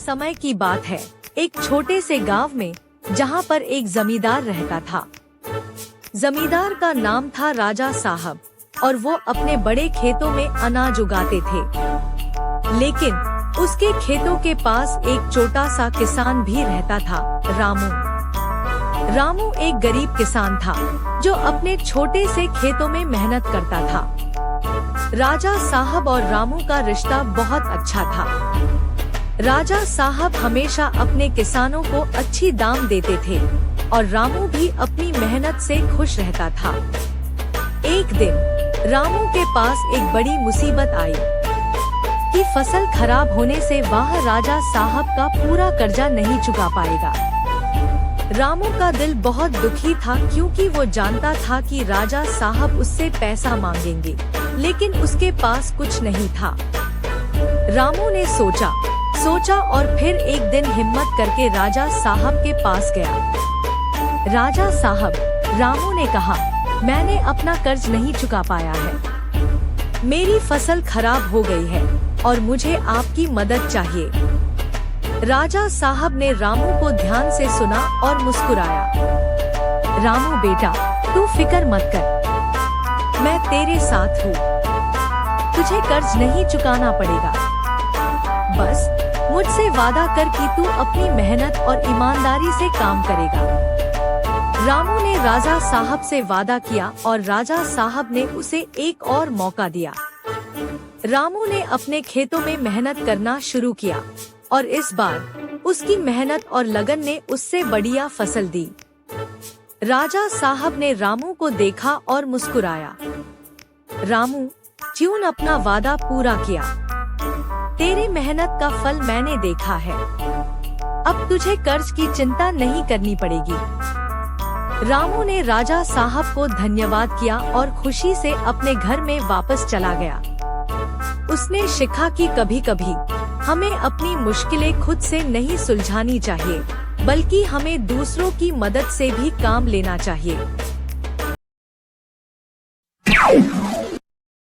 समय की बात है, एक छोटे से गांव में, जहां पर एक जमींदार रहता था। जमींदार का नाम था राजा साहब और वो अपने बड़े खेतों में अनाज उगाते थे। लेकिन उसके खेतों के पास एक छोटा सा किसान भी रहता था, रामू। रामू एक गरीब किसान था जो अपने छोटे से खेतों में मेहनत करता था। राजा साहब और रामू का रिश्ता बहुत अच्छा था। राजा साहब हमेशा अपने किसानों को अच्छी दाम देते थे और रामू भी अपनी मेहनत से खुश रहता था। एक दिन रामू के पास एक बड़ी मुसीबत आई कि फसल खराब होने से वह राजा साहब का पूरा कर्जा नहीं चुका पाएगा। रामू का दिल बहुत दुखी था क्योंकि वो जानता था कि राजा साहब उससे पैसा मांगेंगे, लेकिन उसके पास कुछ नहीं था। रामू ने सोचा और फिर एक दिन हिम्मत करके राजा साहब के पास गया। राजा साहब, रामू ने कहा, मैंने अपना कर्ज नहीं चुका पाया है। मेरी फसल खराब हो गई है और मुझे आपकी मदद चाहिए। राजा साहब ने रामू को ध्यान से सुना और मुस्कुराया। रामू बेटा, तू फिक्र मत कर, मैं तेरे साथ हूँ। तुझे कर्ज नहीं चुकाना पड़ेगा। बस मुझसे वादा कर कि तू अपनी मेहनत और ईमानदारी से काम करेगा। रामू ने राजा साहब से वादा किया और राजा साहब ने उसे एक और मौका दिया। रामू ने अपने खेतों में मेहनत करना शुरू किया और इस बार उसकी मेहनत और लगन ने उससे बढ़िया फसल दी। राजा साहब ने रामू को देखा और मुस्कुराया। रामू, क्यों अपना वादा पूरा किया? तेरी मेहनत का फल मैंने देखा है। अब तुझे कर्ज की चिंता नहीं करनी पड़ेगी। रामू ने राजा साहब को धन्यवाद किया और खुशी से अपने घर में वापस चला गया। उसने सीखा कि कभी-कभी हमें अपनी मुश्किलें खुद से नहीं सुलझानी चाहिए, बल्कि हमें दूसरों की मदद से भी काम लेना चाहिए।